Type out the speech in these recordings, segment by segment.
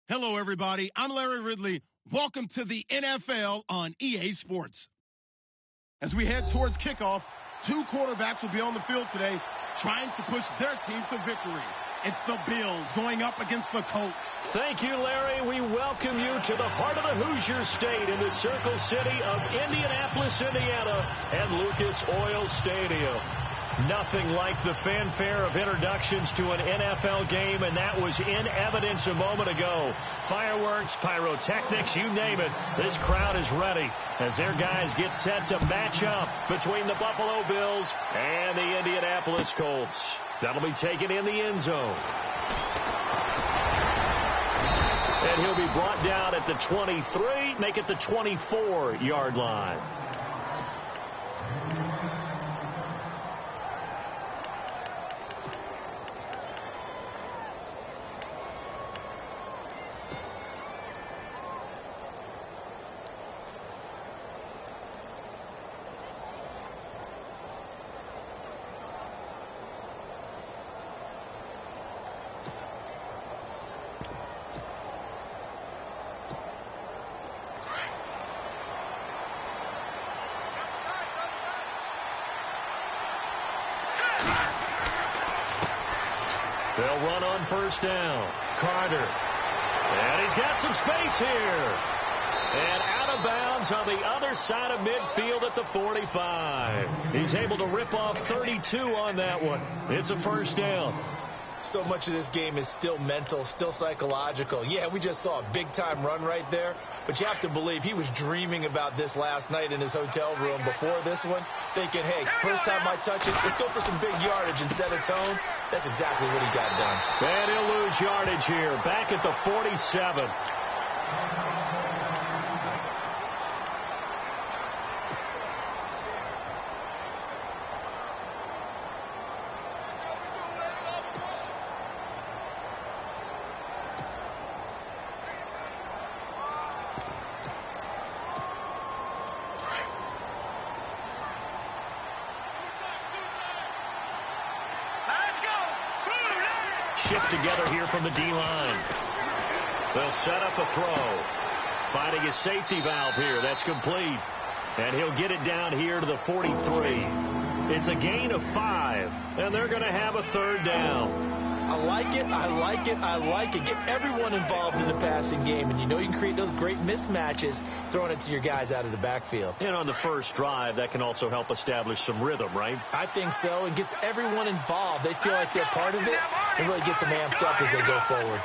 Hello, everybody. I'm Larry Ridley. Welcome to the NFL on EA Sports. As we head towards kickoff, two quarterbacks will be on the field today trying to push their team to victory. It's the Bills going up against the Colts. Thank you, Larry. We welcome you to the heart of the Hoosier State in the Circle City of Indianapolis, Indiana, and Lucas Oil Stadium. Nothing like the fanfare of introductions to an NFL game, and that was in evidence a moment ago. Fireworks, pyrotechnics, you name it. This crowd is ready as their guys get set to match up between the Buffalo Bills and the Indianapolis Colts. That'll be taken in the end zone. And he'll be brought down at the 23, make it the 24-yard line. They'll run on first down. Carter. And he's got some space here. And out of bounds on the other side of midfield at the 45. He's able to rip off 32 on that one. It's a first down. So much of this game is still mental, still psychological. Yeah, we just saw a big-time run right there, but you have to believe he was dreaming about this last night in his hotel room before this one, thinking, hey, first time I touch it, let's go for some big yardage and set a tone. That's exactly what he got done. And he'll lose yardage here, back at the 47. Shift together here from the D-line. They'll set up a throw. Finding his safety valve here. That's complete. And he'll get it down here to the 43. It's a gain of 5, and they're going to have a third down. I like it, I like it, I like it. Get everyone involved in the passing game, and you know you can create those great mismatches throwing it to your guys out of the backfield. And on the first drive, that can also help establish some rhythm, right? I think so. It gets everyone involved. They feel like they're part of it. It really gets them amped up as they go forward.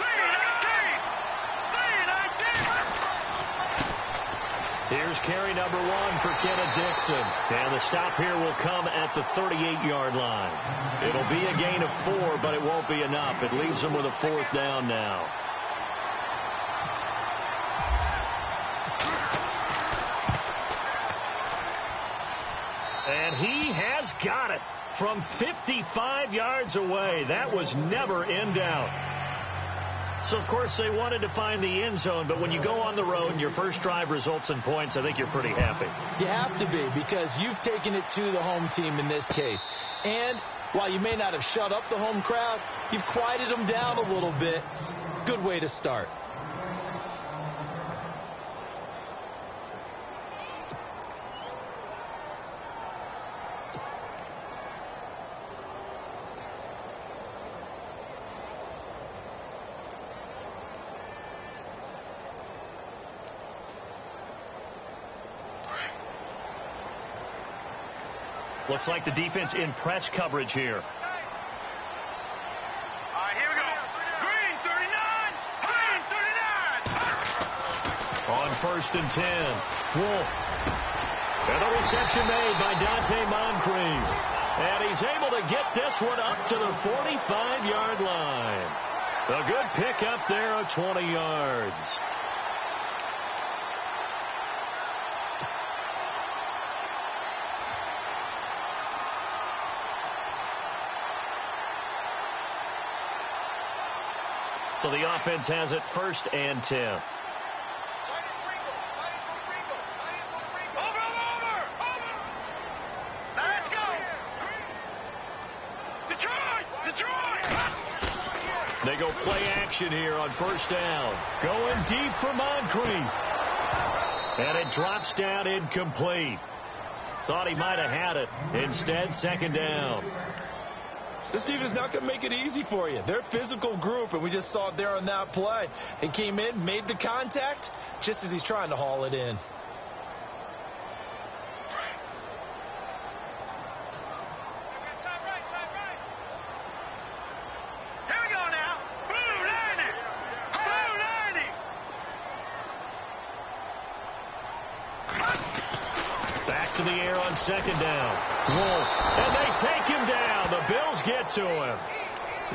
Here's carry number 1 for Kenneth Dixon. And the stop here will come at the 38-yard line. It'll be a gain of 4, but it won't be enough. It leaves them with a fourth down now. And he has got it from 55 yards away. That was never in doubt. So, of course, they wanted to find the end zone, but when you go on the road and your first drive results in points, I think you're pretty happy. You have to be, because you've taken it to the home team in this case. And while you may not have shut up the home crowd, you've quieted them down a little bit. Good way to start. Looks like the defense in press coverage here. All right, here we go. Green 39. Green 39. On first and 10. Wolf. And the reception made by Dante Moncrief. And he's able to get this one up to the 45-yard line. A good pick up there of 20 yards. So the offense has it first and 10. They go play action here on first down. Going deep for Moncrief. And it drops down incomplete. Thought he might have had it. Instead, second down. This defense is not going to make it easy for you. They're a physical group, and we just saw it there on that play. He came in, made the contact, just as he's trying to haul it in. To the air on second down. And they take him down. The Bills get to him.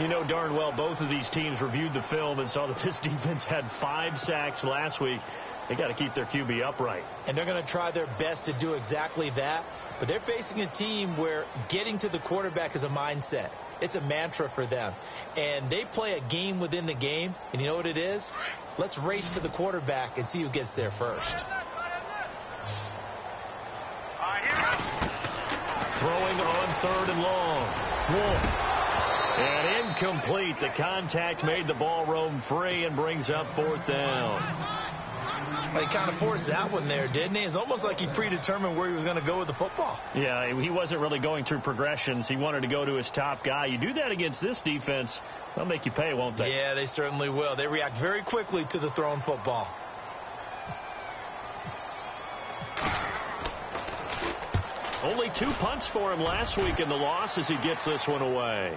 You know darn well both of these teams reviewed the film and saw that this defense had 5 sacks last week. They got to keep their QB upright. And they're going to try their best to do exactly that. But they're facing a team where getting to the quarterback is a mindset. It's a mantra for them. And they play a game within the game. And you know what it is? Let's race to the quarterback and see who gets there first. Throwing on third and long. Wolf. And incomplete. The contact made the ball roam free and brings up fourth down. Well, he kind of forced that one there, didn't he? It's almost like he predetermined where he was going to go with the football. Yeah, he wasn't really going through progressions. He wanted to go to his top guy. You do that against this defense, they'll make you pay, won't they? Yeah, they certainly will. They react very quickly to the thrown football. Only 2 punts for him last week in the loss as he gets this one away.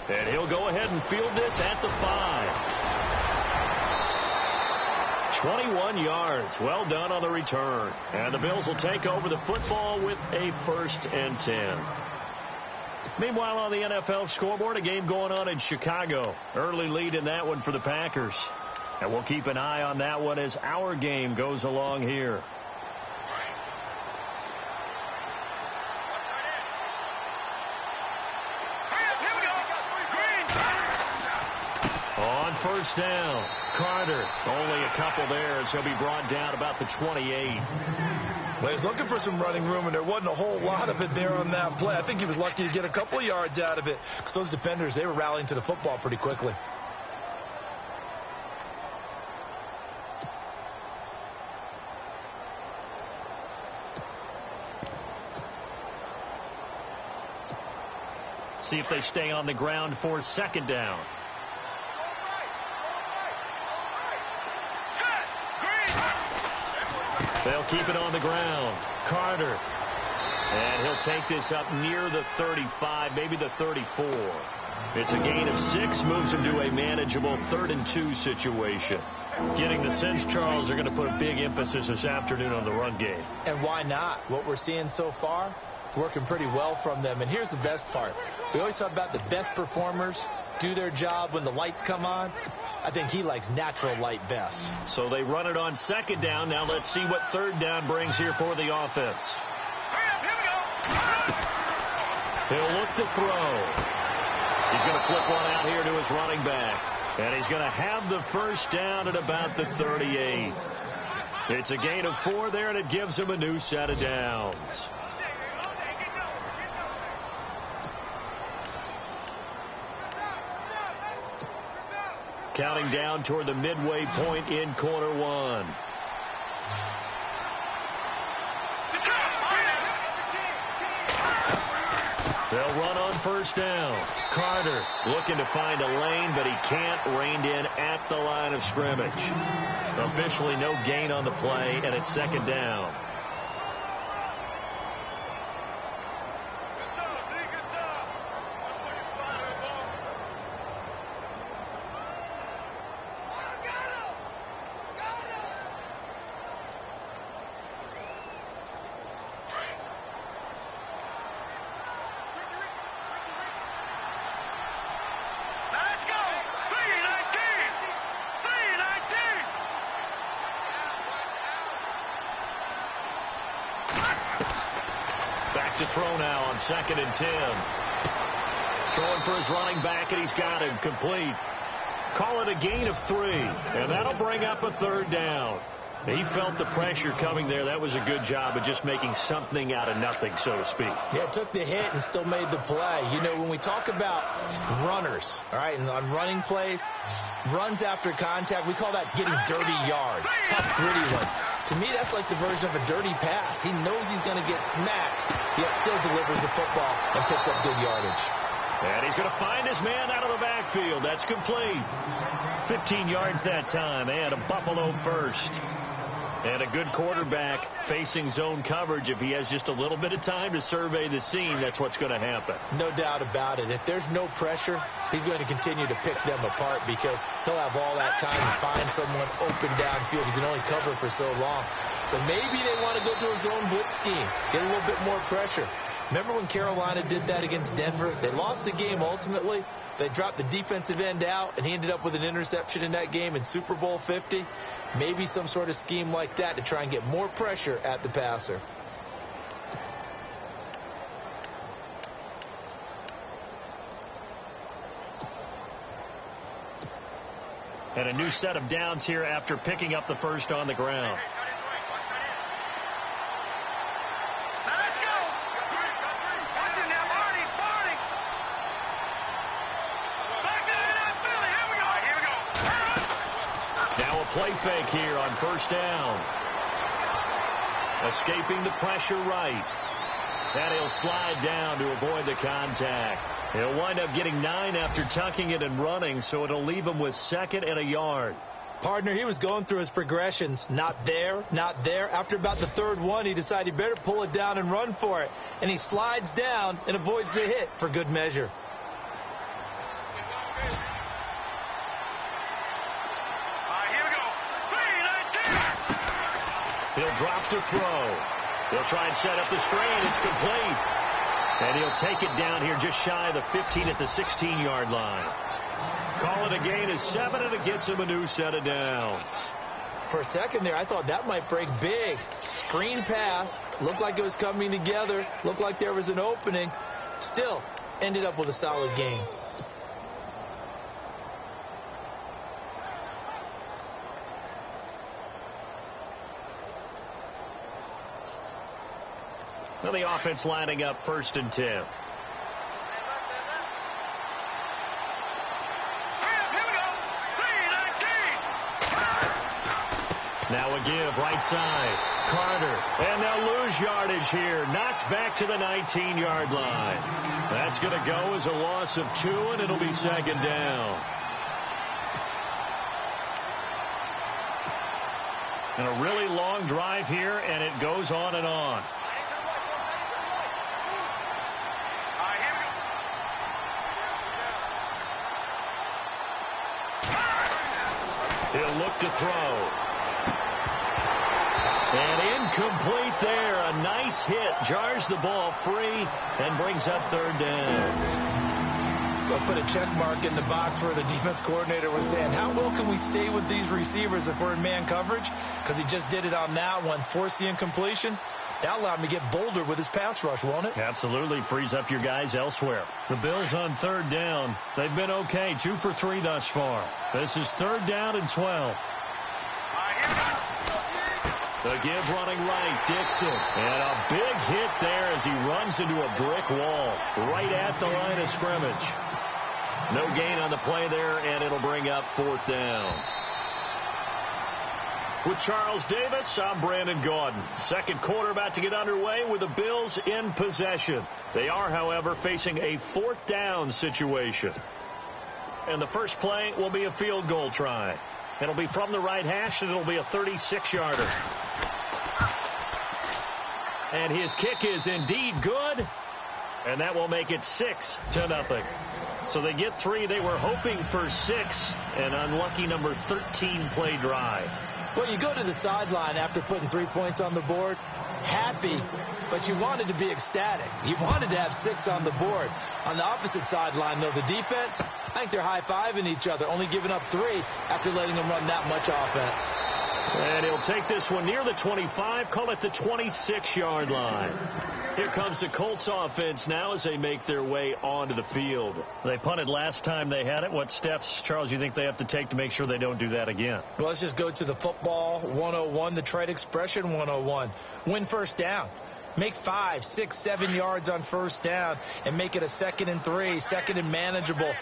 And he'll go ahead and field this at the 5. 21 yards. Well done on the return. And the Bills will take over the football with a 1st and 10. Meanwhile, on the NFL scoreboard, a game going on in Chicago. Early lead in that one for the Packers. And we'll keep an eye on that one as our game goes along here. First down. Carter, only a couple there, so he'll be brought down about the 28. Well, he's looking for some running room, and there wasn't a whole lot of it there on that play. I think he was lucky to get a couple of yards out of it because those defenders, they were rallying to the football pretty quickly. See if they stay on the ground for second down. They'll keep it on the ground. Carter. And he'll take this up near the 35, maybe the 34. It's a gain of 6, moves him to a manageable 3rd and 2 situation. Getting the sense, Charles, are going to put a big emphasis this afternoon on the run game. And why not? What we're seeing so far, working pretty well from them. And here's the best part. We always talk about the best performers do their job when the lights come on. I think he likes natural light best. So they run it on second down. Now let's see what third down brings here for the offense. He'll look to throw. He's going to flip one out here to his running back. And he's going to have the first down at about the 38. It's a gain of 4 there, and it gives him a new set of downs. Counting down toward the midway point in quarter 1. They'll run on first down. Carter looking to find a lane, but he can't. Reined in at the line of scrimmage. Officially no gain on the play, and it's second down. To throw now on 2nd and 10. Throwing for his running back, and he's got him complete. Call it a gain of 3, and that'll bring up a third down. He felt the pressure coming there. That was a good job of just making something out of nothing, so to speak. Yeah, took the hit and still made the play. You know, when we talk about runners, all right, and on running plays, runs after contact, we call that getting dirty yards, tough, gritty ones. To me, that's like the version of a dirty pass. He knows he's going to get smacked, yet still delivers the football and picks up good yardage. And he's going to find his man out of the backfield. That's complete. 15 yards that time, and a Buffalo first. And a good quarterback facing zone coverage. If he has just a little bit of time to survey the scene, that's what's going to happen. No doubt about it. If there's no pressure, he's going to continue to pick them apart because he'll have all that time to find someone open downfield. He can only cover for so long. So maybe they want to go to a zone blitz scheme, get a little bit more pressure. Remember when Carolina did that against Denver? They lost the game ultimately. They dropped the defensive end out, and he ended up with an interception in that game in Super Bowl 50. Maybe some sort of scheme like that to try and get more pressure at the passer. And a new set of downs here after picking up the first on the ground. Play fake here on first down. Escaping the pressure right. And he'll slide down to avoid the contact. He'll wind up getting 9 after tucking it and running, so it'll leave him with 2nd and a yard. Partner, he was going through his progressions. Not there, not there. After about the 3rd one, he decided he better pull it down and run for it. And he slides down and avoids the hit for good measure. He'll drop to throw. He'll try and set up the screen. It's complete. And he'll take it down here just shy of the 15 at the 16-yard line. Call it a gain of 7, and it gets him a new set of downs. For a second there, I thought that might break big. Screen pass. Looked like it was coming together. Looked like there was an opening. Still ended up with a solid gain. Well, the offense lining up 1st and 10. Now a give, right side. Carter. And they'll lose yardage here. Knocked back to the 19-yard line. That's going to go as a loss of 2, and it'll be 2nd down. And a really long drive here, and it goes on and on. He'll look to throw. And incomplete there. A nice hit. Jars the ball free and brings up 3rd down. I'll put a check mark in the box where the defense coordinator was saying, how well can we stay with these receivers if we're in man coverage? Because he just did it on that one. Force the incompletion. That allowed him to get bolder with his pass rush, won't it? Absolutely. Frees up your guys elsewhere. The Bills on 3rd down. They've been okay. 2 for 3 thus far. This is 3rd down and 12. The give running right. Dixon. And a big hit there as he runs into a brick wall right at the line of scrimmage. No gain on the play there, and it'll bring up 4th down. With Charles Davis, I'm Brandon Gaudin. Second quarter about to get underway with the Bills in possession. They are, however, facing a 4th down situation. And the first play will be a field goal try. It'll be from the right hash, and it'll be a 36-yarder. And his kick is indeed good, and that will make it 6-0. So they get 3. They were hoping for 6, an unlucky number 13 play drive. Well, you go to the sideline after putting 3 points on the board, happy, but you wanted to be ecstatic. You wanted to have 6 on the board. On the opposite sideline, though, the defense, I think they're high-fiving each other, only giving up 3 after letting them run that much offense. And he'll take this one near the 25, call it the 26-yard line. Here comes the Colts offense now as they make their way onto the field. They punted last time they had it. What steps, Charles, you think they have to take to make sure they don't do that again? Well, let's just go to the football 101, the trade expression 101. Win first down. Make 5, 6, 7 yards on first down and make it a 2nd and 3, 2nd and manageable.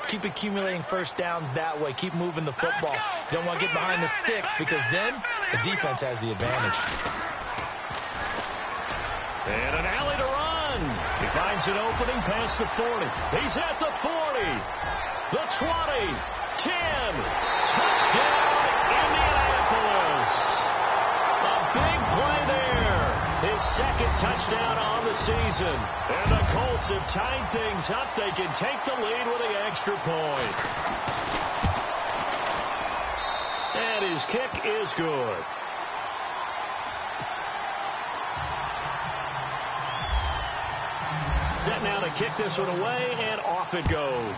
Keep accumulating first downs that way. Keep moving the football. You don't want to get behind the sticks because then the defense has the advantage. And an alley to run. He finds an opening past the 40. He's at the 40. The 20. 10. Touchdown, Indianapolis. A big play there. His second touchdown on the season. And the Colts have tied things up. They can take the lead with the extra point. And his kick is good. Set now to kick this one away, and off it goes.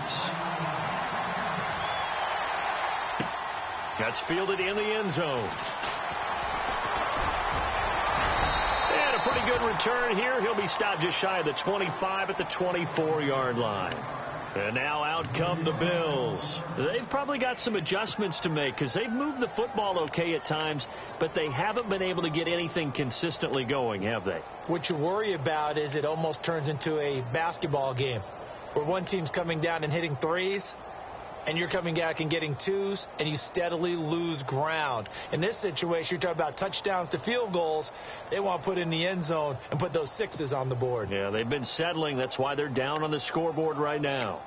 That's fielded in the end zone. And a pretty good return here. He'll be stopped just shy of the 25 at the 24-yard line. And now out come the Bills. They've probably got some adjustments to make because they've moved the football okay at times, but they haven't been able to get anything consistently going, have they? What you worry about is it almost turns into a basketball game where one team's coming down and hitting threes, and you're coming back and getting twos, and you steadily lose ground. In this situation, you're talking about touchdowns to field goals. They want to put in the end zone and put those sixes on the board. Yeah, they've been settling. That's why they're down on the scoreboard right now.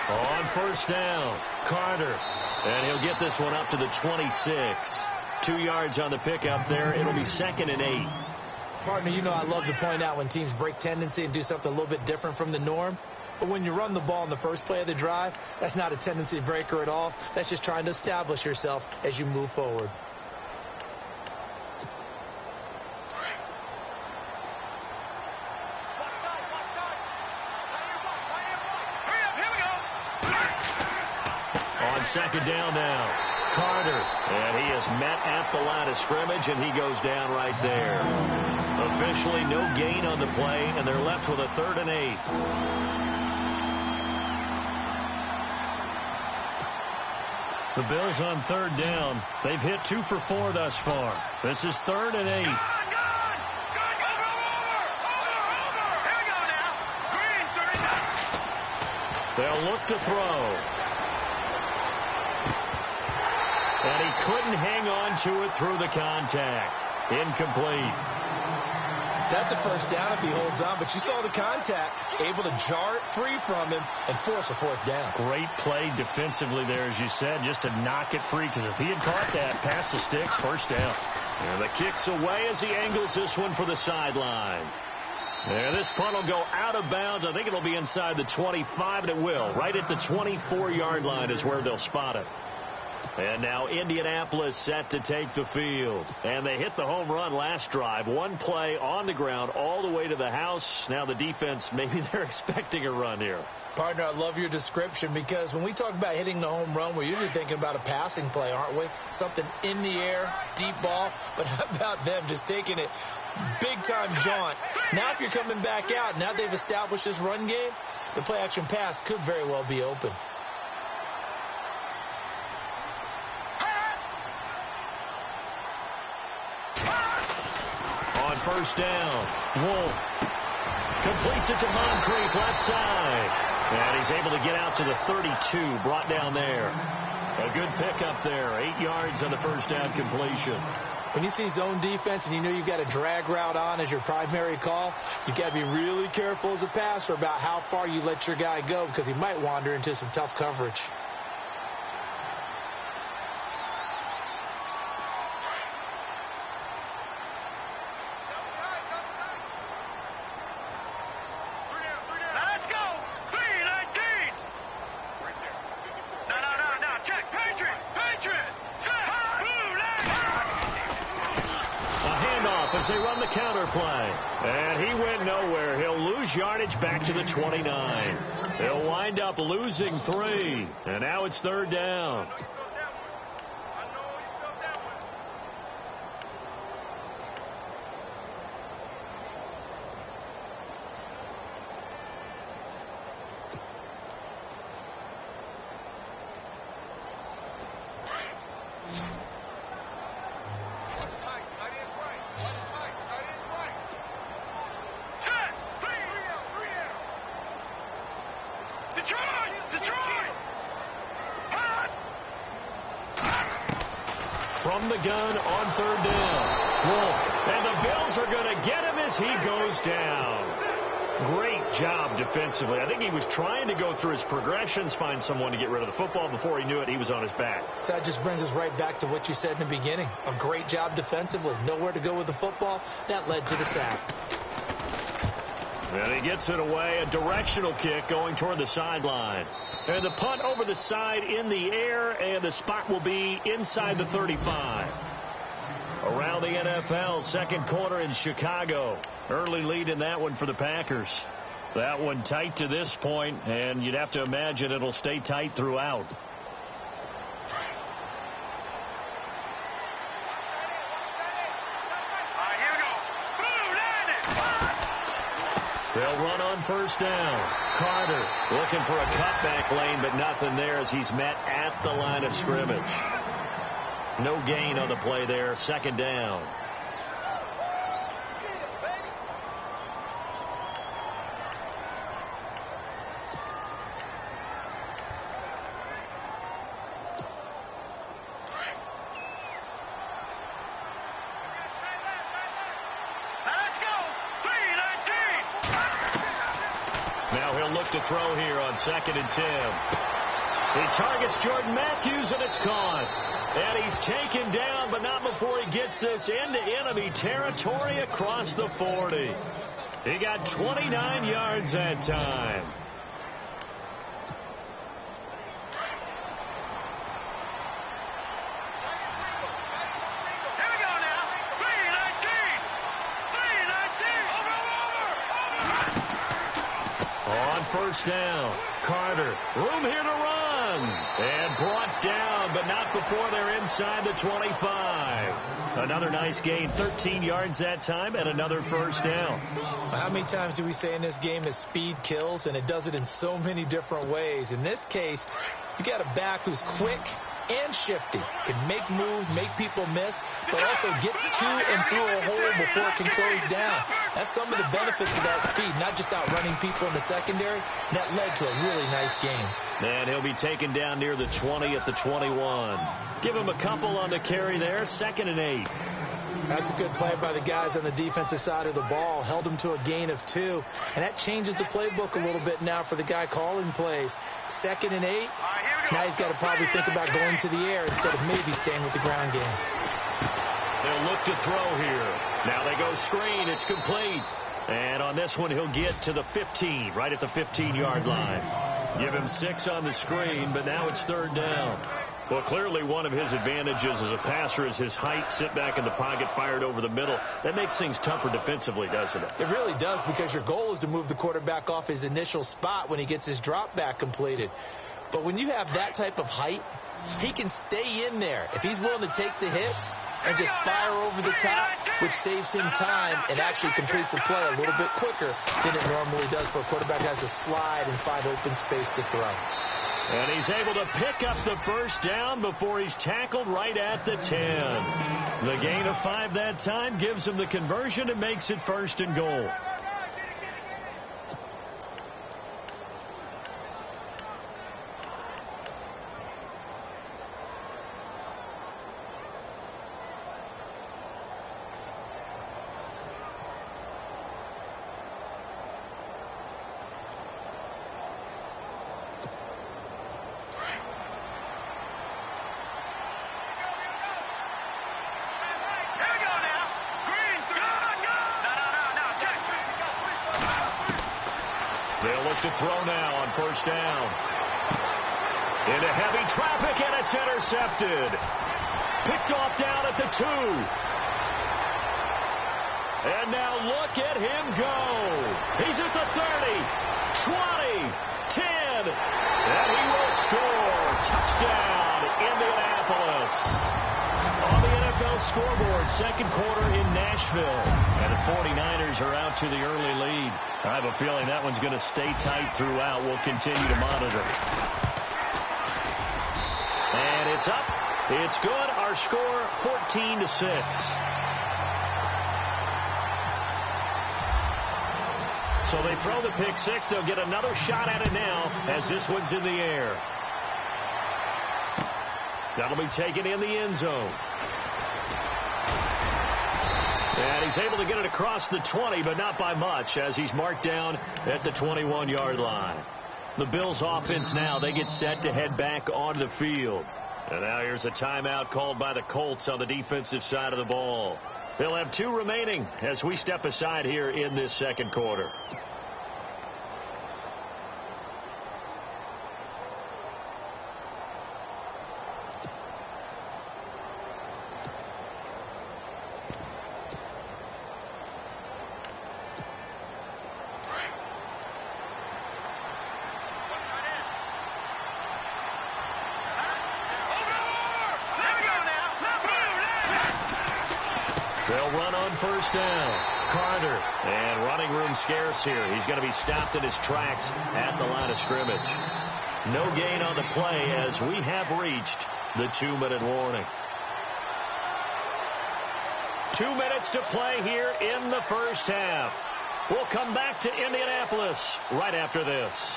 On first down, Carter. And he'll get this one up to the 26. 2 yards on the pickup there. It'll be 2nd and 8. Partner, you know I love to point out when teams break tendency and do something a little bit different from the norm. But when you run the ball in the first play of the drive, that's not a tendency breaker at all. That's just trying to establish yourself as you move forward. On second down now. Carter, and he is met at the line of scrimmage, and he goes down right there. Officially no gain on the play, and they're left with a 3rd and 8. The Bills on 3rd down. They've hit 2 for 4 thus far. This is 3rd and 8. They'll look to throw. And he couldn't hang on to it through the contact. Incomplete. That's a first down if he holds on, but you saw the contact, able to jar it free from him and force a 4th down. Great play defensively there, as you said, just to knock it free, because if he had caught that, past the sticks, first down. And the kick's away as he angles this one for the sideline. And this punt will go out of bounds. I think it'll be inside the 25, and it will. Right at the 24-yard line is where they'll spot it. And now Indianapolis set to take the field. And they hit the home run last drive. One play on the ground all the way to the house. Now the defense, maybe they're expecting a run here. Partner, I love your description because when we talk about hitting the home run, we're usually thinking about a passing play, aren't we? Something in the air, deep ball. But how about them just taking it big-time jaunt? Now if you're coming back out, now they've established this run game, the play-action pass could very well be open. First down. Wolf completes it to Moncrief, left side. And he's able to get out to the 32, brought down there. A good pickup there. 8 yards on the first down completion. When you see zone defense and you know you've got a drag route on as your primary call, you've got to be really careful as a passer about how far you let your guy go because he might wander into some tough coverage. handoff as they run the counter play. And he went nowhere. He'll lose yardage back to the 29. He'll wind up losing 3. And now it's 3rd down. From the gun on 3rd down. Wolf. And the Bills are going to get him as he goes down. Great job defensively. I think he was trying to go through his progressions, find someone to get rid of the football. Before he knew it, he was on his back. So that just brings us right back to what you said in the beginning. A great job defensively. Nowhere to go with the football. That led to the sack. And he gets it away. A directional kick going toward the sideline. And the punt over the side in the air, and the spot will be inside the 35. Around the NFL, 2nd quarter in Chicago. Early lead in that one for the Packers. That one tight to this point, and you'd have to imagine it'll stay tight throughout. They'll run on 1st down. Carter looking for a cutback lane, but nothing there as he's met at the line of scrimmage. No gain on the play there. 2nd down. To throw here on 2nd and 10. He targets Jordan Matthews, and it's caught. And he's taken down, but not before he gets this into enemy territory across the 40. He got 29 yards that time. First down. Carter. Room here to run. And brought down, but not before they're inside the 25. Another nice gain. 13 yards that time and another first down. How many times do we say in this game that speed kills? And it does it in so many different ways. In this case, you got a back who's quick and shifty, can make moves, make people miss, but also gets to and through a hole before it can close down. That's some of the benefits of that speed, not just outrunning people in the secondary. That led to a really nice game. And he'll be taken down near the 20 at the 21. Give him a couple on the carry there. 2nd and 8. That's a good play by the guys on the defensive side of the ball. Held him to a gain of 2. And that changes the playbook a little bit now for the guy calling plays. 2nd and 8. Now he's got to probably think about going to the air instead of maybe staying with the ground game. They'll look to throw here. Now they go screen. It's complete. And on this one, he'll get to the 15, right at the 15-yard line. Give him 6 on the screen, but now it's 3rd down. Well, clearly one of his advantages as a passer is his height, sit back in the pocket, fired over the middle. That makes things tougher defensively, doesn't it? It really does, because your goal is to move the quarterback off his initial spot when he gets his drop back completed. But when you have that type of height, he can stay in there. If he's willing to take the hits and just fire over the top, which saves him time and actually completes a play a little bit quicker than it normally does for a quarterback who has a slide and 5 open space to throw. And he's able to pick up the first down before he's tackled right at the 10. The gain of 5 that time gives him the conversion and makes it 1st and goal. They'll look to throw now on 1st down. Into heavy traffic, and it's intercepted. Picked off down at the 2. And now look at him go. He's at the 30, 20, 10, and he will score. Touchdown, Indianapolis. On the NFL scoreboard, second quarter in Nashville. And the 49ers are out to the early lead. I have a feeling that one's going to stay tight throughout. We'll continue to monitor. And it's up. It's good. Our score, 14-6. So they throw the pick six. They'll get another shot at it now as this one's in the air. That'll be taken in the end zone. And he's able to get it across the 20, but not by much, as he's marked down at the 21-yard line. The Bills offense now, they get set to head back onto the field. And now here's a timeout called by the Colts on the defensive side of the ball. They'll have 2 remaining as we step aside here in this second quarter. They'll run on first down. Carter, and running room scarce here. He's going to be stopped in his tracks at the line of scrimmage. No gain on the play as we have reached the 2-minute warning. 2 minutes to play here in the first half. We'll come back to Indianapolis right after this.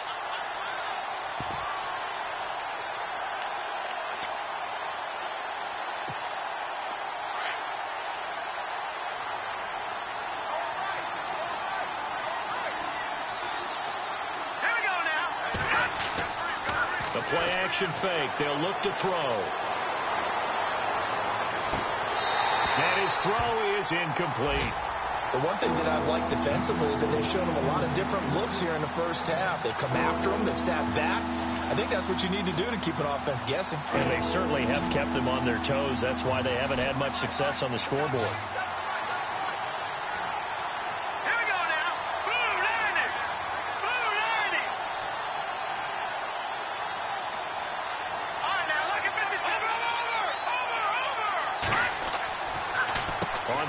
Play-action fake. They'll look to throw. And his throw is incomplete. The one thing that I've liked defensively is that they've shown him a lot of different looks here in the first half. They come after him. They've sat back. I think that's what you need to do to keep an offense guessing. And they certainly have kept them on their toes. That's why they haven't had much success on the scoreboard.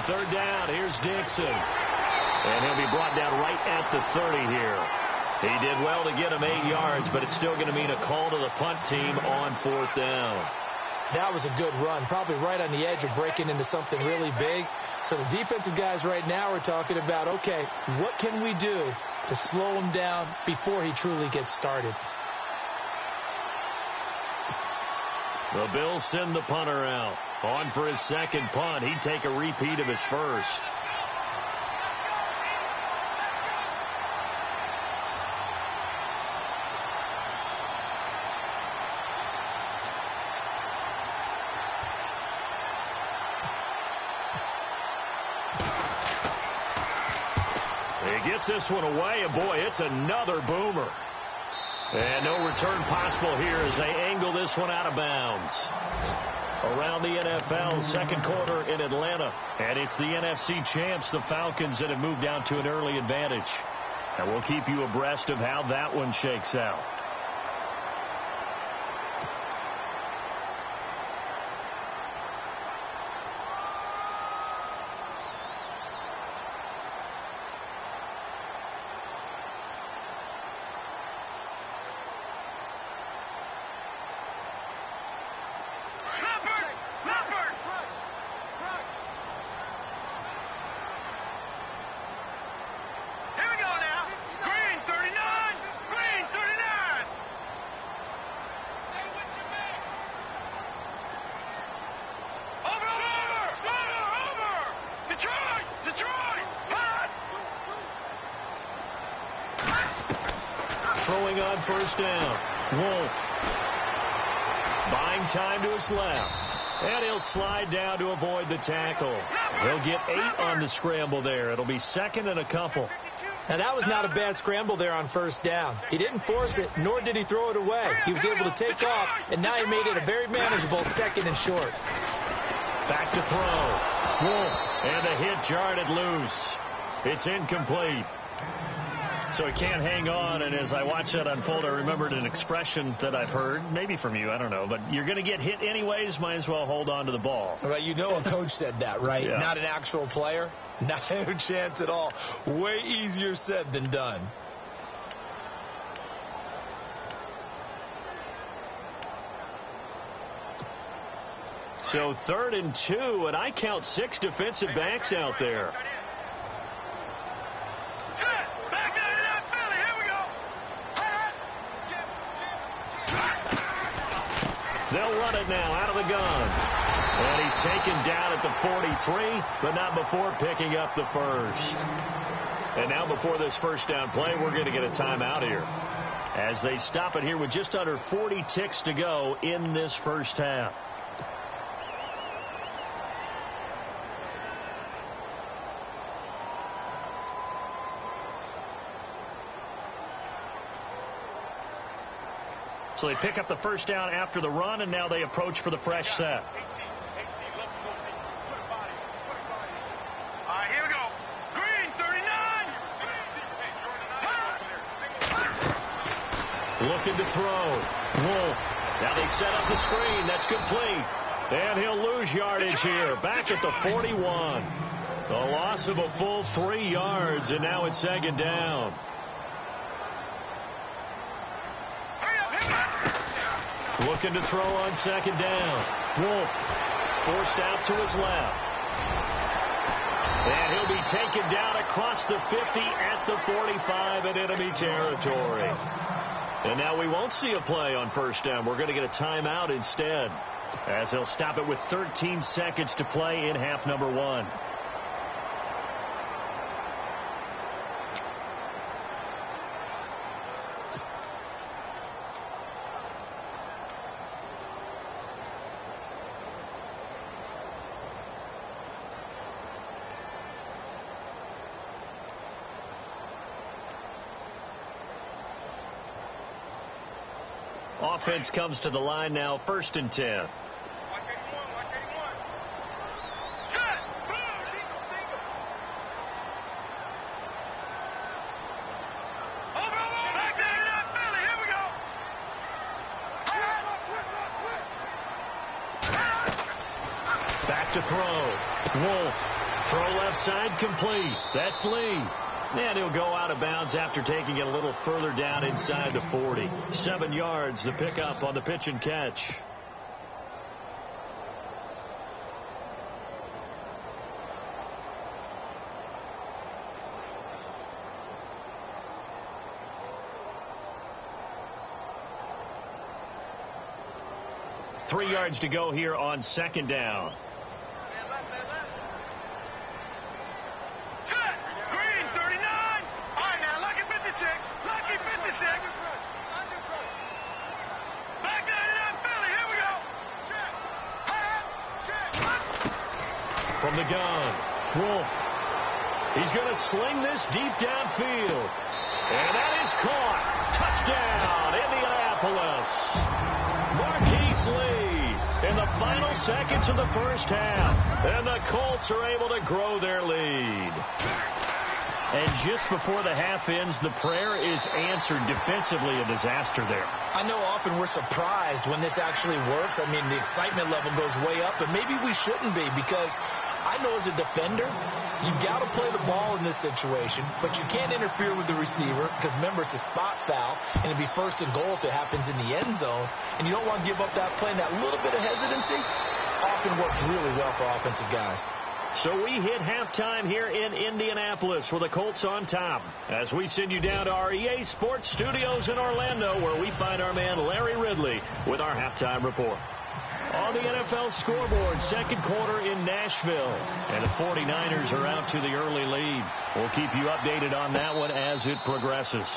Third down, here's Dixon. And he'll be brought down right at the 30 here. He did well to get him 8 yards, but it's still going to mean a call to the punt team on fourth down. That was a good run, probably right on the edge of breaking into something really big. So the defensive guys right now are talking about, okay, what can we do to slow him down before he truly gets started? The Bills send the punter out. On for his second punt. He'd take a repeat of his first. He gets this one away, and boy, it's another boomer. And no return possible here as they angle this one out of bounds. Around the NFL, second quarter in Atlanta. And it's the NFC champs, the Falcons, that have moved down to an early advantage. And we'll keep you abreast of how that one shakes out. Throwing on first down. Wolf. Buying time to his left. And he'll slide down to avoid the tackle. He'll get 8 on the scramble there. It'll be second and a couple. Now, that was not a bad scramble there on first down. He didn't force it, nor did he throw it away. He was able to take off, and now he made it a very manageable second and short. Back to throw. Wolf, and the hit jarred it loose. It's incomplete. So he can't hang on, and as I watch that unfold, I remembered an expression that I've heard, maybe from you, I don't know, but you're going to get hit anyways, might as well hold on to the ball. Right, you know a coach said that, right? Yeah. Not an actual player. Not a chance at all. Way easier said than done. So 3rd and 2, and I count 6 defensive backs out there. They'll run it now out of the gun. And he's taken down at the 43, but not before picking up the first. And now before this first down play, we're going to get a timeout here, as they stop it here with just under 40 ticks to go in this first half. So they pick up the first down after the run, and now they approach for the fresh set. Here we go. Green, 39. Looking to throw. Wolf. Now they set up the screen. That's complete. And he'll lose yardage here. Back at the 41. The loss of a full 3 yards, and now it's 2nd down. Looking to throw on 2nd down. Wolf forced out to his left. And he'll be taken down across the 50 at the 45 in enemy territory. And now we won't see a play on first down. We're going to get a timeout instead, as they'll stop it with 13 seconds to play in half number 1. Offense comes to the line now, 1st and 10. Watch 81, watch 81. Set, boom, single. Over, back there, Philly, here we go. Back to throw. Wolf, throw left side, complete. That's Lee. And he'll go out of bounds after taking it a little further down inside the 40. 7 yards, the pickup on the pitch and catch. Three yards to go here on 2nd down. From the gun, Wolf. He's going to sling this deep downfield. And that is caught. Touchdown, Indianapolis. Marquise Lee in the final seconds of the first half. And the Colts are able to grow their lead. And just before the half ends, the prayer is answered. Defensively, a disaster there. I know often we're surprised when this actually works. I mean, the excitement level goes way up, but maybe we shouldn't be, because I know as a defender, you've got to play the ball in this situation, but you can't interfere with the receiver because, remember, it's a spot foul, and it'd be 1st and goal if it happens in the end zone, and you don't want to give up that play. And that little bit of hesitancy often works really well for offensive guys. So we hit halftime here in Indianapolis with the Colts on top, as we send you down to our EA Sports Studios in Orlando, where we find our man Larry Ridley with our halftime report. On the NFL scoreboard, 2nd quarter in Nashville, and the 49ers are out to the early lead. We'll keep you updated on that one as it progresses.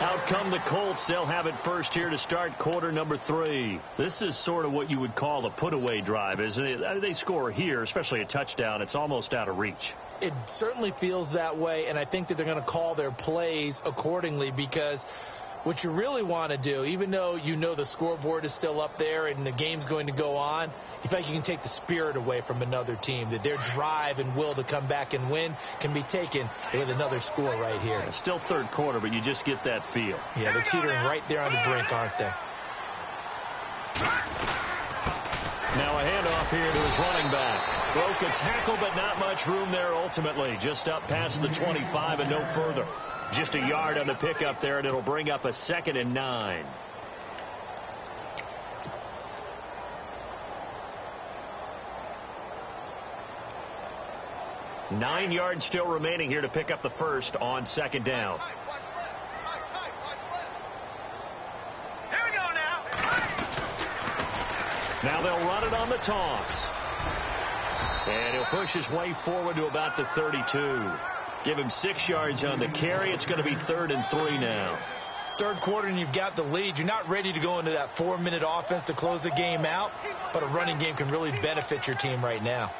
Out come the Colts. They'll have it first here to start quarter number 3. This is sort of what you would call a put-away drive, isn't it? They score here, especially a touchdown. It's almost out of reach. It certainly feels that way, and I think that they're going to call their plays accordingly, because what you really want to do, even though you know the scoreboard is still up there and the game's going to go on, you feel like you can take the spirit away from another team, that their drive and will to come back and win can be taken with another score right here. It's still third quarter, but you just get that feel. Yeah, they're teetering right there on the brink, aren't they? Now a handoff here to his running back. Broke a tackle, but not much room there ultimately. Just up past the 25 and no further. Just a yard on the pickup there, and it'll bring up a 2nd and 9. Nine yards still remaining here to pick up the first on 2nd down. Here we go now. Now they'll run it on the toss. And he'll push his way forward to about the 32. Give him 6 yards on the carry. It's going to be 3rd and 3 now. Third quarter and you've got the lead. You're not ready to go into that 4-minute offense to close the game out, but a running game can really benefit your team right now.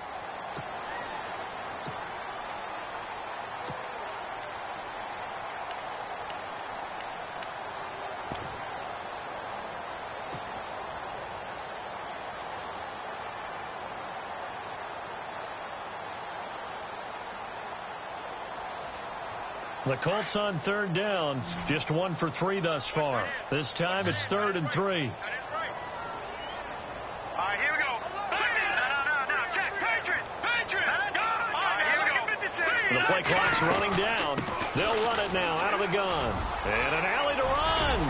The Colts on 3rd down. Just 1 for 3 thus far. This time it's 3rd and 3. All right, here we go. No. Check. Patriot. Go. All right, here we go. The play clock's running down. They'll run it now out of the gun. And an alley to run.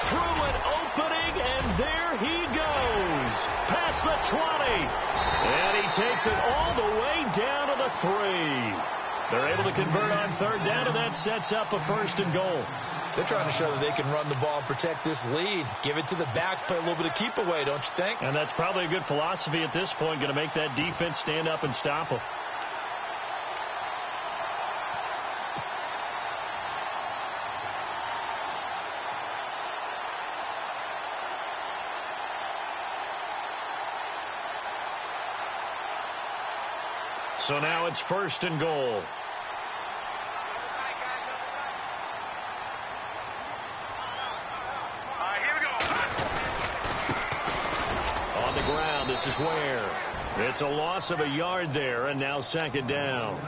Through an opening, and there he goes. Past the 20. And he takes it all the way down to the 3. They're able to convert on 3rd down, and that sets up a 1st and goal. They're trying to show that they can run the ball and protect this lead. Give it to the backs, play a little bit of keep away, don't you think? And that's probably a good philosophy at this point, going to make that defense stand up and stop them. So now it's 1st and goal. On the ground, this is where it's a loss of a yard there, and now 2nd down.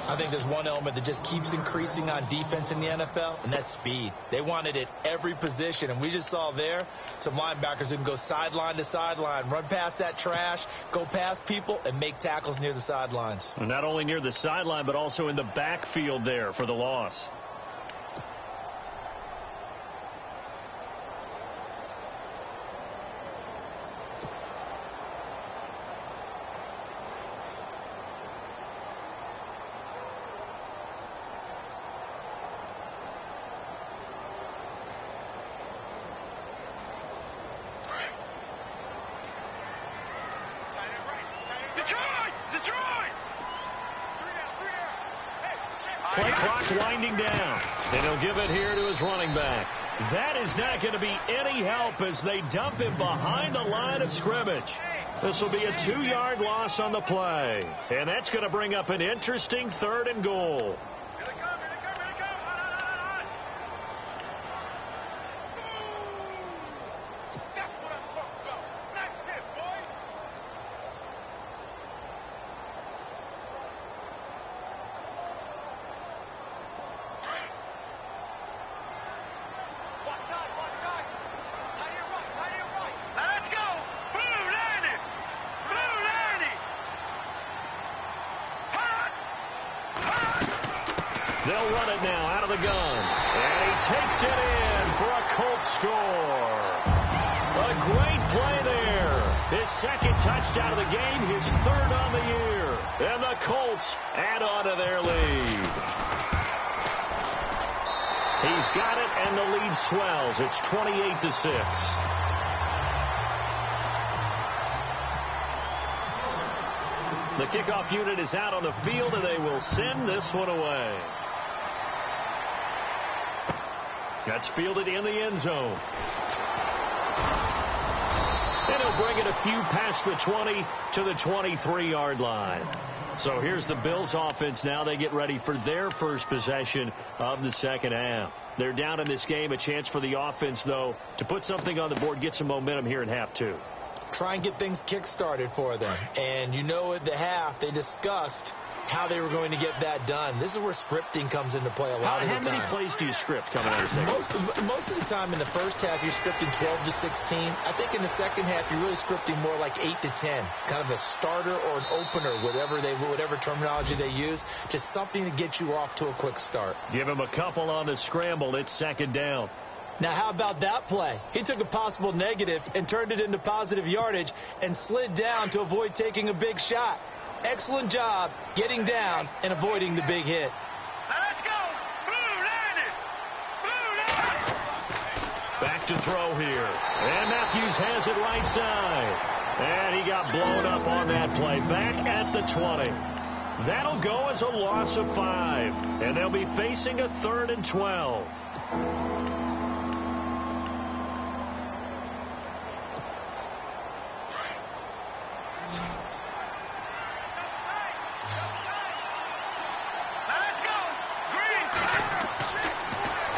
I think there's one element that just keeps increasing on defense in the NFL, and that's speed. They want it at every position, and we just saw there some linebackers who can go sideline to sideline, run past that trash, go past people, and make tackles near the sidelines. And not only near the sideline, but also in the backfield there for the loss. Play clock winding down. And he'll give it here to his running back. That is not going to be any help as they dump him behind the line of scrimmage. This will be a 2-yard loss on the play. And that's going to bring up an interesting 3rd and goal. They'll run it now out of the gun. And he takes it in for a Colts score. A great play there. His 2nd touchdown of the game, his 3rd on the year. And the Colts add on to their lead. He's got it, and the lead swells. It's 28-6. The kickoff unit is out on the field, and they will send this one away. That's fielded in the end zone. And he'll bring it a few past the 20 to the 23-yard line. So here's the Bills offense now. They get ready for their first possession of the second half. They're down in this game. A chance for the offense, though, to put something on the board, get some momentum here in half two. Try and get things kick-started for them. And you know at the half, they discussed how they were going to get that done. This is where scripting comes into play a lot of the time. How many plays do you script coming out of the second? Most of the time in the first half, you're scripting 12 to 16. I think in the second half, you're really scripting more like 8 to 10. Kind of a starter or an opener, whatever terminology they use. Just something to get you off to a quick start. Give him a couple on the scramble. It's second down. Now, how about that play? He took a possible negative and turned it into positive yardage and slid down to avoid taking a big shot. Excellent job getting down and avoiding the big hit. Let's go. Blue landed. Blue landed. Back to throw here. And Matthews has it right side. And he got blown up on that play. Back at the 20. That'll go as a loss of 5. And they'll be facing a 3rd and 12.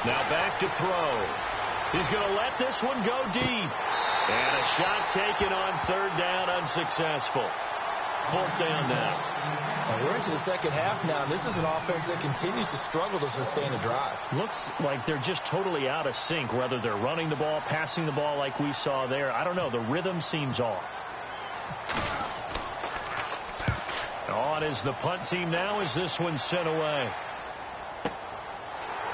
Now back to throw. He's going to let this one go deep. And a shot taken on 3rd down, unsuccessful. 4th down now. We're into the second half now. This is an offense that continues to struggle to sustain a drive. Looks like they're just totally out of sync, whether they're running the ball, passing the ball like we saw there. I don't know. The rhythm seems off. On is the punt team now as this one's sent away.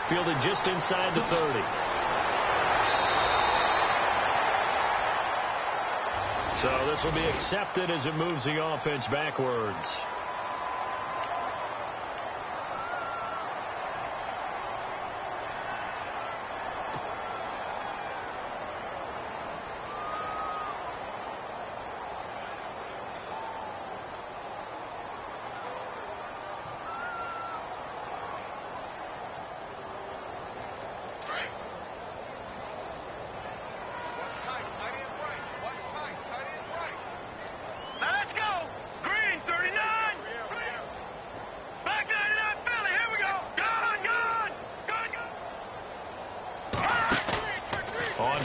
Fielded just inside the 30. So this will be accepted as it moves the offense backwards.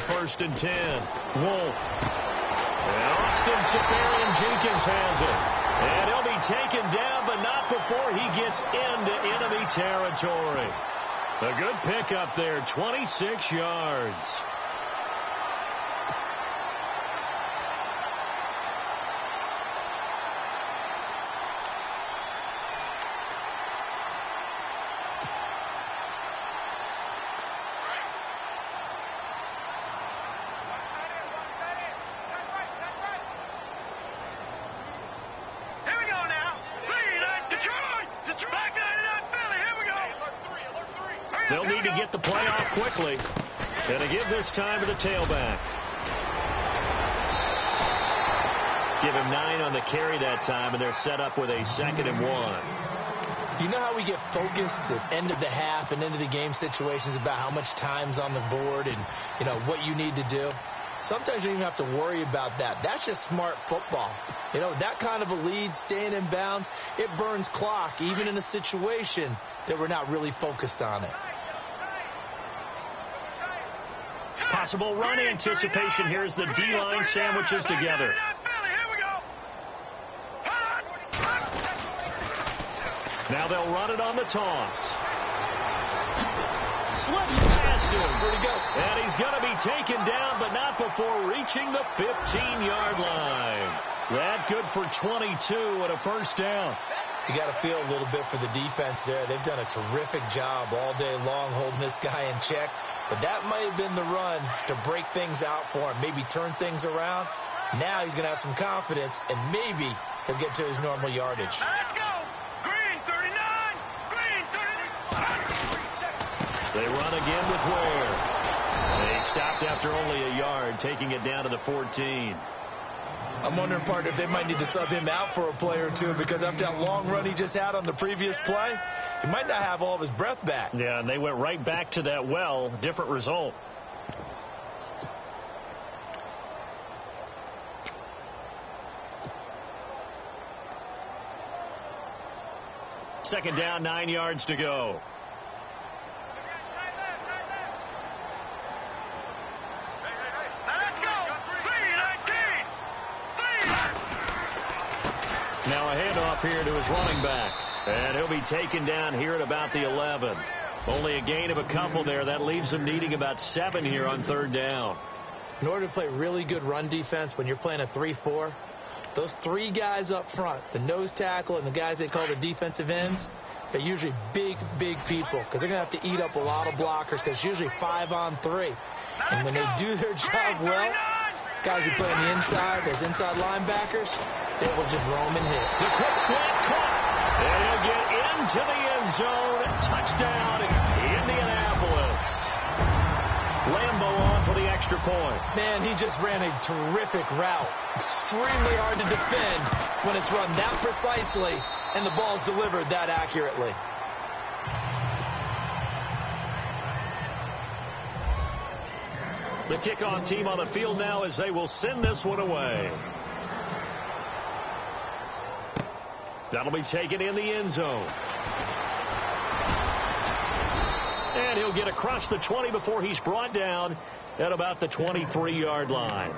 First and 10. Wolf. And Austin Seferian-Jenkins has it. And he'll be taken down, but not before he gets into enemy territory. A good pickup there, 26 yards. They'll need to get the play off quickly. And to give this time to the tailback. Give him 9 on the carry that time, and they're set up with a 2nd and 1. You know how we get focused at end of the half and end of the game situations about how much time's on the board and, you know, what you need to do? Sometimes you don't even have to worry about that. That's just smart football. You know, that kind of a lead, staying in bounds, it burns clock, even in a situation that we're not really focused on it. Possible run anticipation here as the D-line sandwiches together. Now they'll run it on the toss. Slips past him. Where'd he go? And he's going to be taken down, but not before reaching the 15-yard line. That good for 22 and a first down. You got to feel a little bit for the defense there. They've done a terrific job all day long holding this guy in check. But that might have been the run to break things out for him, maybe turn things around. Now he's going to have some confidence, and maybe he'll get to his normal yardage. Let's go. Green 39. Green 39. They run again with Ware. They stopped after only a yard, taking it down to the 14. I'm wondering, partner, if they might need to sub him out for a play or two, because after that long run he just had on the previous play, he might not have all of his breath back. Yeah, and they went right back to that well. Different result. Second down, 9 yards to go. Now a handoff here to his running back. And he'll be taken down here at about the 11. Only a gain of a couple there. That leaves them needing about 7 here on third down. In order to play really good run defense when you're playing a 3-4, those 3 guys up front, the nose tackle and the guys they call the defensive ends, they're usually big, big people because they're going to have to eat up a lot of blockers because it's usually 5-on-3. And when they do their job well, guys who play on the inside, those inside linebackers, they will just roam and hit. The quick slant caught. And he'll get into the end zone. Touchdown, Indianapolis. Lambo on for the extra point. Man, he just ran a terrific route. Extremely hard to defend when it's run that precisely and the ball's delivered that accurately. The kickoff team on the field now as they will send this one away. That'll be taken in the end zone. And he'll get across the 20 before he's brought down at about the 23-yard line.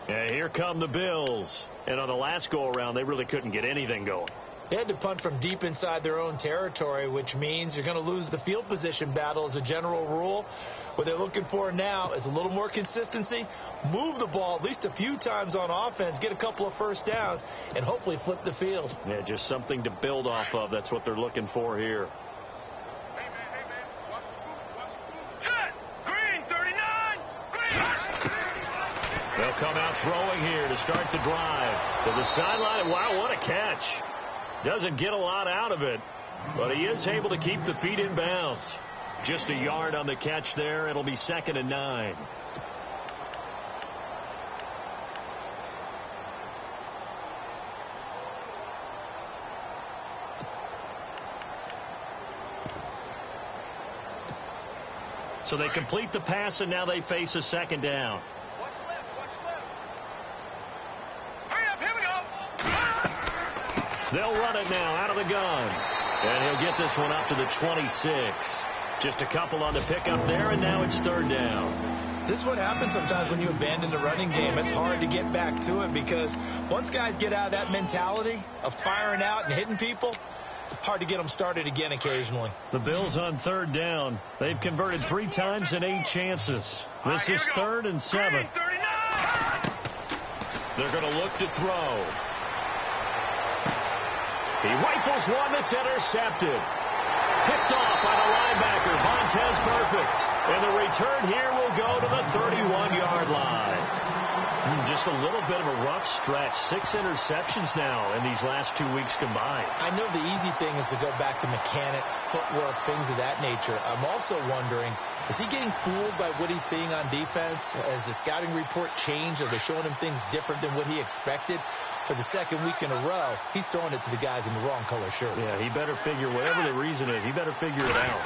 And here come the Bills. And on the last go-around, they really couldn't get anything going. They had to punt from deep inside their own territory, which means you're going to lose the field position battle as a general rule. What they're looking for now is a little more consistency, move the ball at least a few times on offense, get a couple of first downs, and hopefully flip the field. Yeah, just something to build off of. That's what they're looking for here. Hey, man. Watch the boot. Green, 39. Green. They'll come out throwing here to start the drive. To the sideline. Wow, what a catch. Doesn't get a lot out of it, but he is able to keep the feet in bounds. Just a yard on the catch there. It'll be 2nd and 9. So they complete the pass, and now they face a 2nd down. Watch left. Hurry up, here we go. They'll run it now out of the gun. And he'll get this one up to the 26. Just a couple on the pickup there, and now it's 3rd down. This is what happens sometimes when you abandon the running game. It's hard to get back to it because once guys get out of that mentality of firing out and hitting people, hard to get them started again occasionally. The Bills on 3rd down. They've converted 3 times in 8 chances. This is 3rd and 7. Green, 39. They're going to look to throw. He rifles one that's intercepted. Picked off by the linebacker, Vontaze Burfict. And the return here will go to the 31-yard line. Just a little bit of a rough stretch. 6 interceptions now in these last 2 weeks combined. I know the easy thing is to go back to mechanics, footwork, things of that nature. I'm also wondering, is he getting fooled by what he's seeing on defense? Has the scouting report changed? Are they showing him things different than what he expected? For the 2nd week in a row, he's throwing it to the guys in the wrong color shirts. Yeah, he better figure, whatever the reason is, he better figure it out.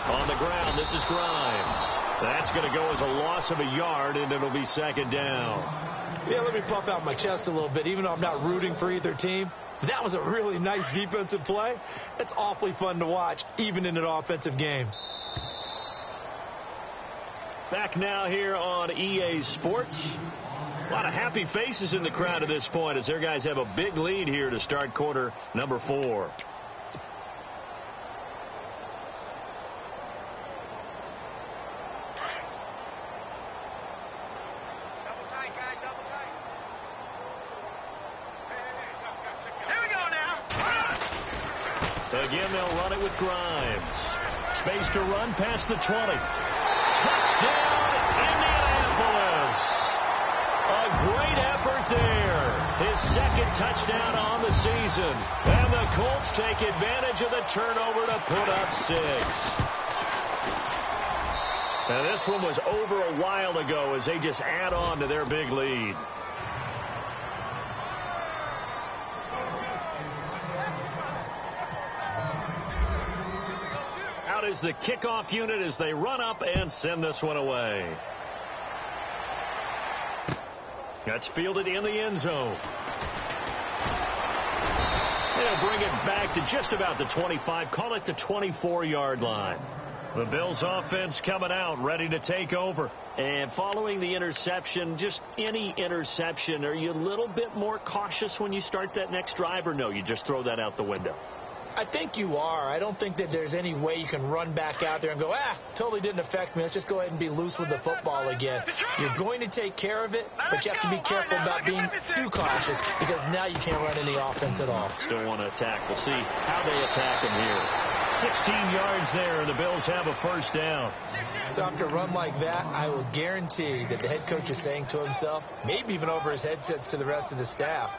On the ground, this is Grimes. That's going to go as a loss of a yard, and it'll be 2nd down. Yeah, let me puff out my chest a little bit, even though I'm not rooting for either team. That was a really nice defensive play. It's awfully fun to watch, even in an offensive game. Back now here on EA Sports. A lot of happy faces in the crowd at this point as their guys have a big lead here to start quarter number 4. Double tight, guys, double tight. Hey. Here we go now. Again, they'll run it with Grimes. Space to run past the 20. Touchdown, Indianapolis. A great effort there. His 2nd touchdown on the season. And the Colts take advantage of the turnover to put up 6. Now this one was over a while ago as they just add on to their big lead. Out is the kickoff unit as they run up and send this one away. That's fielded in the end zone. They'll bring it back to just about the 25. Call it the 24-yard line. The Bills offense coming out, ready to take over. And following the interception, just any interception, are you a little bit more cautious when you start that next drive, or no, you just throw that out the window? I think you are. I don't think that there's any way you can run back out there and go, totally didn't affect me. Let's just go ahead and be loose with the football again. You're going to take care of it, but you have to be careful about being too cautious because now you can't run any offense at all. Still want to attack. We'll see how they attack him here. 16 yards there, and the Bills have a first down. So after a run like that, I will guarantee that the head coach is saying to himself, maybe even over his headsets to the rest of the staff,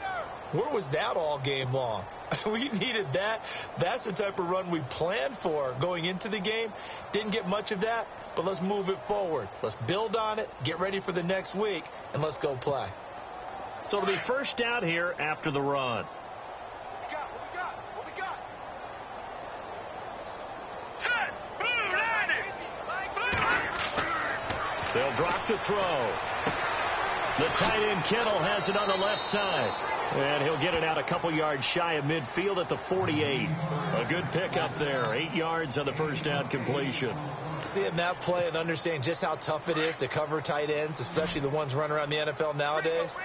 where was that all game long? We needed that. That's the type of run we planned for going into the game. Didn't get much of that, but let's move it forward. Let's build on it, get ready for the next week, and let's go play. So it'll be first down here after the run. What we got? Set! Blue line it! They'll drop the throw. The tight end Kittle has it on the left side. And he'll get it out a couple yards shy of midfield at the 48. A good pickup there. 8 yards on the first down completion. Seeing that play and understanding just how tough it is to cover tight ends, especially the ones running around the NFL nowadays,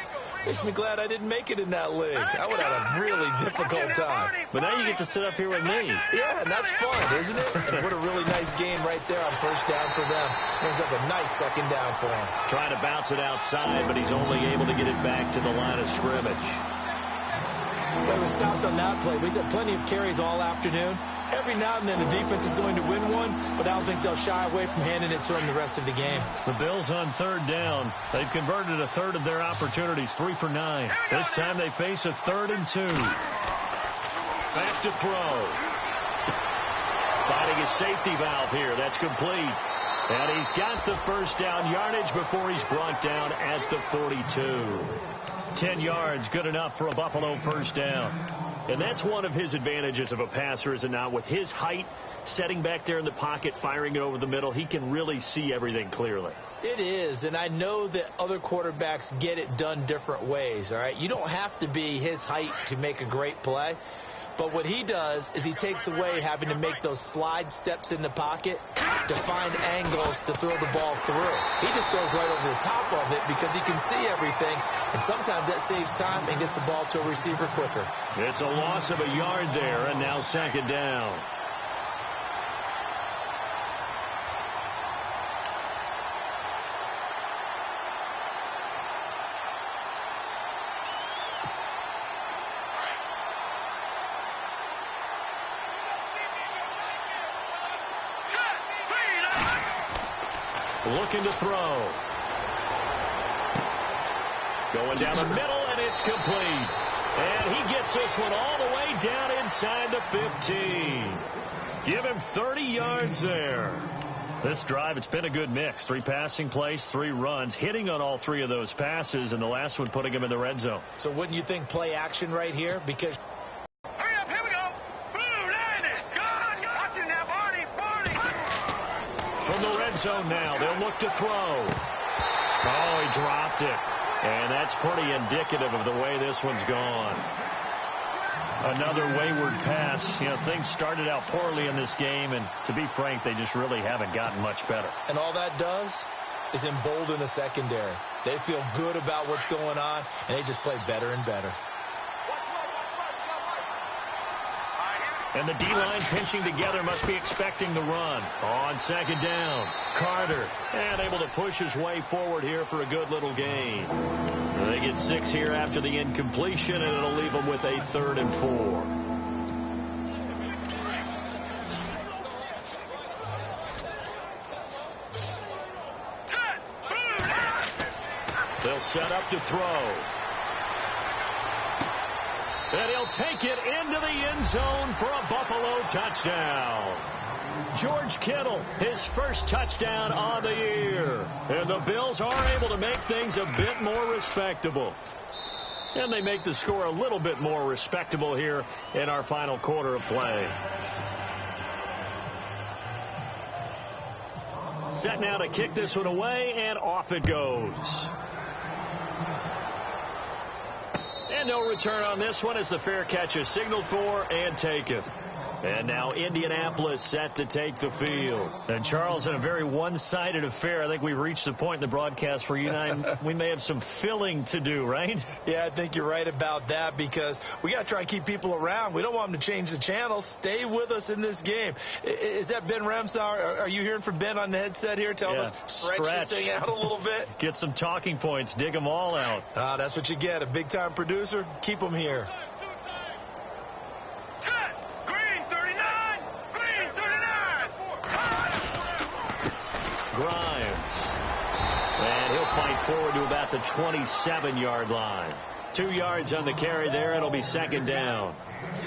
makes me glad I didn't make it in that league. I would have had a really difficult time. But now you get to sit up here with me. Yeah, and that's fun, isn't it? And what a really nice game right there on first down for them. Brings up a nice second down for him. Trying to bounce it outside, but he's only able to get it back to the line of scrimmage. He was stopped on that play, but he's had plenty of carries all afternoon. Every now and then the defense is going to win one, but I don't think they'll shy away from handing it to him the rest of the game. The Bills on third down. They've converted a third of their opportunities, 3 for 9. This time they face a 3rd and 2. Back to throw. Finding a safety valve here. That's complete. And he's got the first down yardage before he's brought down at the 42. 10 yards, good enough for a Buffalo first down. And that's one of his advantages of a passer, is it not? With his height, setting back there in the pocket, firing it over the middle, he can really see everything clearly. It is, and I know that other quarterbacks get it done different ways, all right? You don't have to be his height to make a great play. But what he does is he takes away having to make those slide steps in the pocket to find angles to throw the ball through. He just throws right over the top of it because he can see everything, and sometimes that saves time and gets the ball to a receiver quicker. It's a loss of a yard there, and now second down. Looking to throw. Going down the middle, and it's complete. And he gets this one all the way down inside the 15. Give him 30 yards there. This drive, it's been a good mix. 3 passing plays, 3 runs, hitting on all 3 of those passes, and the last one putting him in the red zone. So wouldn't you think play action right here? Because Hurry up, here we go. Blue line it. Watch it now, Barney. From the red zone now, they'll look to throw. Oh, he dropped it. And that's pretty indicative of the way this one's gone. Another wayward pass. You know, things started out poorly in this game, and to be frank, they just really haven't gotten much better. And all that does is embolden the secondary. They feel good about what's going on, and they just play better and better. And the D-line pinching together must be expecting the run. On second down, Carter, and able to push his way forward here for a good little gain. They get 6 here after the incompletion, and it'll leave them with a 3rd and 4. They'll set up to throw. And he'll take it into the end zone for a Buffalo touchdown. George Kittle, his first touchdown on the year. And the Bills are able to make things a bit more respectable. And they make the score a little bit more respectable here in our final quarter of play. Set now to kick this one away, and off it goes. And no return on this one as the fair catch is signaled for and taken. And now Indianapolis set to take the field. And Charles, in a very one-sided affair, I think we reached the point in the broadcast where you and I, we may have some filling to do, right? Yeah, I think you're right about that because we got to try and keep people around. We don't want them to change the channel. Stay with us in this game. Is that Ben Ramsauer? Are you hearing from Ben on the headset here telling us stretch this thing out a little bit? Get some talking points. Dig them all out. That's what you get. A big-time producer. Keep them here. Grimes. And he'll fight forward to about the 27-yard line. 2 yards on the carry there. It'll be second down.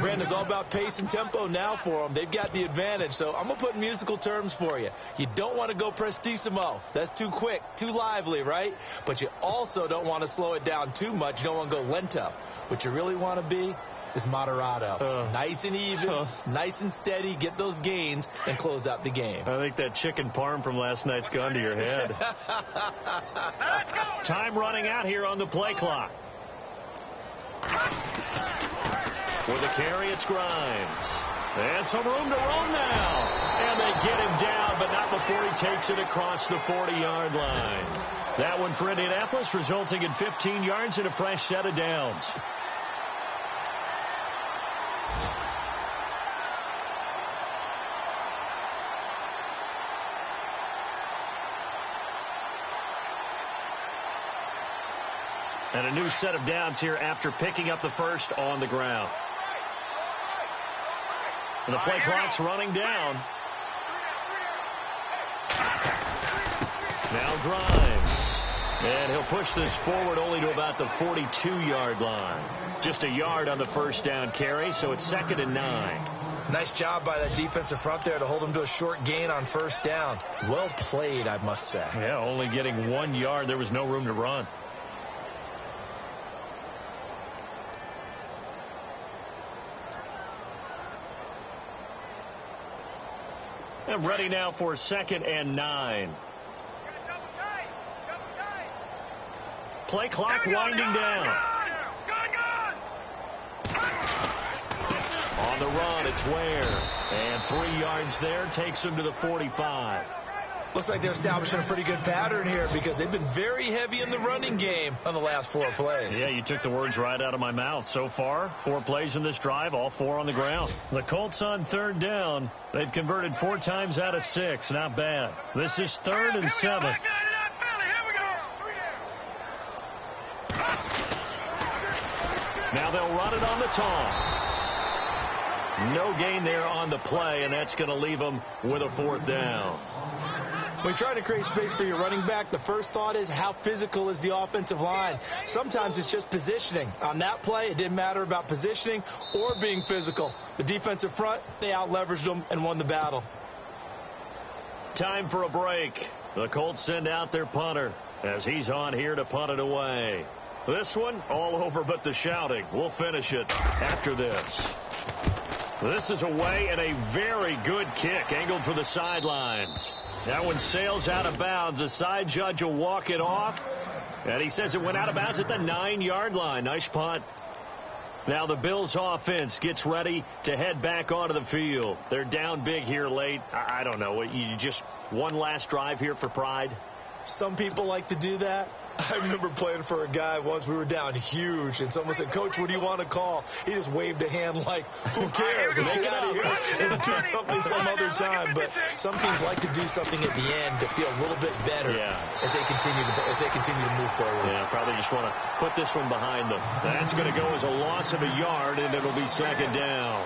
Brandon, it's all about pace and tempo now for them. They've got the advantage. So I'm going to put musical terms for you. You don't want to go prestissimo. That's too quick, too lively, right? But you also don't want to slow it down too much. You don't want to go lento. What you really want to be is moderato. Nice and even, nice and steady, get those gains, and close out the game. I think that chicken parm from last night's gone to your head. Time running out here on the play clock. For the carry, it's Grimes. And some room to roam now. And they get him down, but not before he takes it across the 40-yard line. That one for Indianapolis, resulting in 15 yards and a fresh set of downs. And a new set of downs here after picking up the first on the ground. And the play clock's running down. Now Grimes. And he'll push this forward only to about the 42-yard line. Just a yard on the first down carry, so it's 2nd and 9. Nice job by that defensive front there to hold him to a short gain on first down. Well played, I must say. Yeah, only getting 1 yard. There was no room to run. And ready now for 2nd and 9. Play clock winding down. On the run, it's Ware. And 3 yards there takes him to the 45. Looks like they're establishing a pretty good pattern here because they've been very heavy in the running game on the last 4 plays. Yeah, you took the words right out of my mouth. So far, 4 plays in this drive, all 4 on the ground. The Colts on 3rd down. They've converted 4 times out of 6. Not bad. This is 3rd and 7. Now they'll run it on the toss. No gain there on the play, and that's going to leave them with a 4th down. When you're trying to create space for your running back, the first thought is how physical is the offensive line. Sometimes it's just positioning. On that play, it didn't matter about positioning or being physical. The defensive front, they out-leveraged them and won the battle. Time for a break. The Colts send out their punter as he's on here to punt it away. This one, all over but the shouting. We'll finish it after this. This is away and a very good kick angled for the sidelines. That one sails out of bounds. The side judge will walk it off. And he says it went out of bounds at the 9-yard line. Nice punt. Now the Bills offense gets ready to head back onto the field. They're down big here late. I don't know. You just one last drive here for pride? Some people like to do that. I remember playing for a guy once. We were down huge, and someone said, "Coach, what do you want to call?" He just waved a hand like, "Who cares? Let's get out of here and do something some other time." But some teams like to do something at the end to feel a little bit better as they continue to move forward. Yeah, probably just want to put this one behind them. That's going to go as a loss of a yard, and it'll be 2nd down.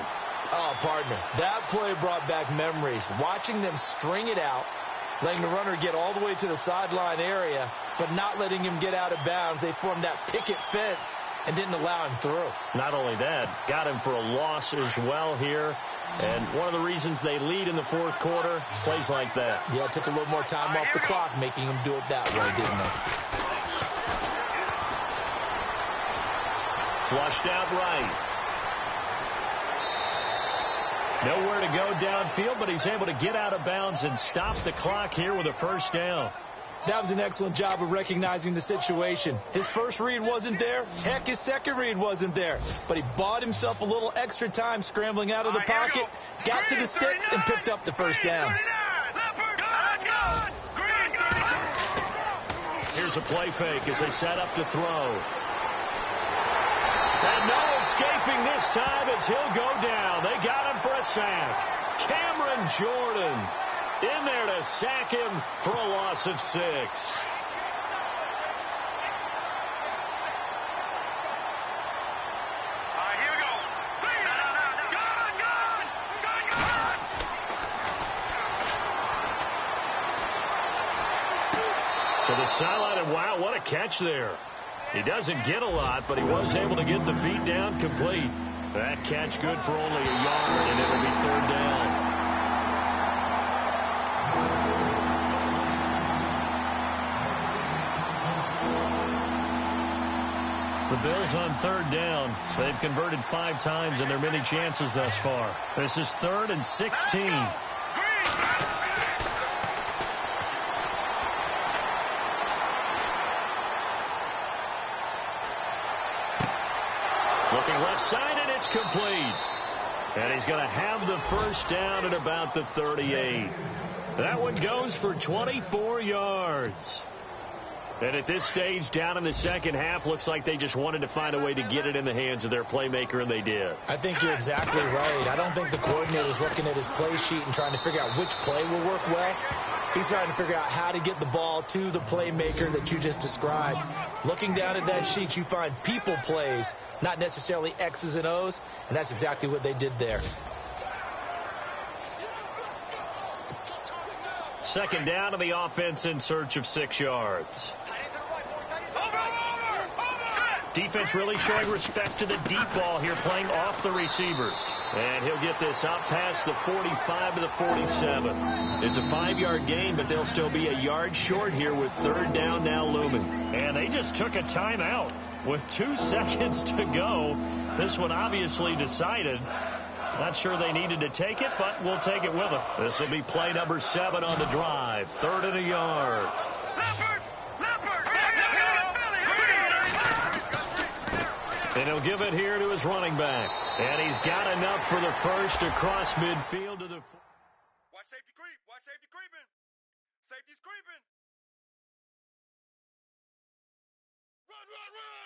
Oh, partner, that play brought back memories. Watching them string it out, letting the runner get all the way to the sideline area, but not letting him get out of bounds. They formed that picket fence and didn't allow him through. Not only that, got him for a loss as well here. And one of the reasons they lead in the 4th quarter, plays like that. Yeah, it took a little more time off the clock, making him do it that way, didn't it? Flushed out right. Nowhere to go downfield, but he's able to get out of bounds and stop the clock here with a 1st down. That was an excellent job of recognizing the situation. His first read wasn't there. Heck, his second read wasn't there. But he bought himself a little extra time scrambling out of the pocket, got to the sticks, and picked up the first down. Here's a play fake as they set up to throw. And no escaping this time as he'll go down. They got him for a sack. Cameron Jordan in there to sack him for a loss of 6. Here we go. To the sideline, and wow, what a catch there. He doesn't get a lot, but he was able to get the feet down complete. That catch good for only a yard, and it'll be 3rd down. The Bills on 3rd down. They've converted 5 times in their many chances thus far. This is 3rd and 16. Looking left side, and it's complete. And he's going to have the first down at about the 38. That one goes for 24 yards. And at this stage, down in the second half, looks like they just wanted to find a way to get it in the hands of their playmaker, and they did. I think you're exactly right. I don't think the coordinator's looking at his play sheet and trying to figure out which play will work well. He's trying to figure out how to get the ball to the playmaker that you just described. Looking down at that sheet, you find people plays, not necessarily X's and O's, and that's exactly what they did there. 2nd down to the offense in search of 6 yards. Defense really showing respect to the deep ball here, playing off the receivers. And he'll get this out past the 45 to the 47. It's a 5-yard gain, but they'll still be a yard short here with 3rd down now looming. And they just took a timeout with 2 seconds to go. This one obviously decided. Not sure they needed to take it, but we'll take it with them. This will be play number 7 on the drive. 3rd and a yard. And he'll give it here to his running back. And he's got enough for the first across midfield to the... Watch safety creep. Watch safety creeping. Safety's creeping. Run, run, run!